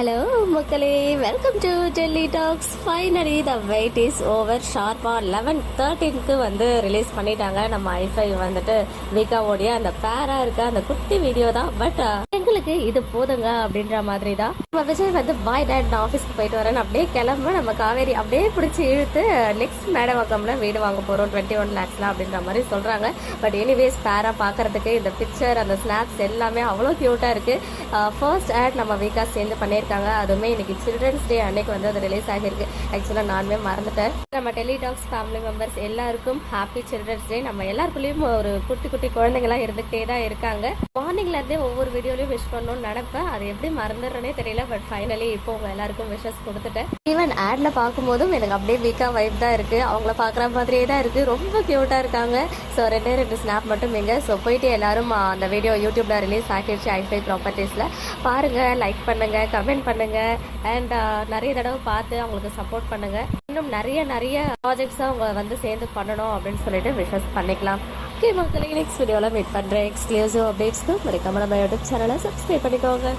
Hello மக்களே, welcome to Delhi talks. Finally the wait is over. ஷார்ப்பாக 11:13க்கு வந்து ரிலீஸ் பண்ணிட்டாங்க. நம்ம ஐஃபை வந்துட்டு விகாவோடைய அந்த பேராக இருக்க அந்த குட்டி வீடியோ தான். பட் எங்களுக்கு இது போதுங்க அப்படின்ற மாதிரி தான். நம்ம விஜய் வந்து பாய் டேட், நான் ஆஃபீஸ்க்கு போயிட்டு வரேன்னு அப்படியே கிளம்ப, நம்ம காவேரி அப்படியே பிடிச்சி இழுத்து நெக்ஸ்ட் மேடவாக்கம்ல வீடு வாங்க போகிறோம் 21 lakhsலாம் அப்படின்ற மாதிரி சொல்கிறாங்க. பட் எனிவேஸ் பேராக பார்க்கறதுக்கு இந்த பிக்சர், அந்த ஸ்னாப்ஸ் எல்லாமே அவ்வளோ க்யூட்டாக இருக்குது. ஃபர்ஸ்ட் ஆட் நம்ம விகா சேர்ந்து பண்ணியிருக்காங்க. அதுவுமே இன்னைக்கு சில்ட்ரன்ஸ் டே அன்னைக்கு வந்து அது ரிலீஸ் ஆகிருக்கு. ஆக்சுவலாக நானுமே மறந்துட்டேன். நம்ம டெல்லி டாக்ஸ் ஃபேமிலி மெம்பர்ஸ் எல்லாருக்கும் ஹாப்பி சில்ட்ரன்ஸ் டே. நம்ம எல்லாருக்குள்ளேயும் ஒரு குட்டி குட்டி குழந்தைங்களாம் இருந்துகிட்டே தான் இருக்காங்க. மார்னிங்ல இருந்தே ஒவ்வொரு வீடியோலையும் விஷ் பண்ணணும்னு நினைப்பேன். அது எப்படி மறந்துடுறேனே தெரியல. பட் ஃபைனலி இப்போ உங்க எல்லாருக்கும் விஷஸ் கொடுத்துட்டேன். ஈவன் ஆட்ல பார்க்கும்போதும் எனக்கு அப்படியே வீக்கா வைப் தான் இருக்கு. அவங்கள பார்க்குற மாதிரியே தான் இருக்கு. ரொம்ப கியூட்டா இருக்காங்க. ஸோ ரெண்டு ஸ்னாப் மட்டும் எங்க. ஸோ போயிட்டு எல்லாரும் அந்த வீடியோ யூடியூப்ல ரிலீஸ் ஆகிடுச்சு ஐஃபை ப்ராப்பர்ட்டிஸ்ல. பாருங்க, லைக் பண்ணுங்க, கமெண்ட் பண்ணுங்க, அண்ட் நிறைய தடவை பார்த்து அவங்களுக்கு சப்போர்ட் பண்ணுங்க. இன்னும் நிறைய ப்ராஜெக்ட்ஸ் அவங்க வந்து சேர்ந்து பண்ணணும் அப்படின்னு சொல்லிட்டு விஷஸ் பண்ணிக்கலாம். ஓகே மக்களே, நெக்ஸ்ட் வீடியோவில் மீட் பண்ணுறேன். எக்ஸ்க்ளூசிவ் அப்டேட்ஸ்க்கு மறக்காம நம்ம யூடியூப் சேனலை சப்ஸ்கிரைப் பண்ணிக்கோங்க.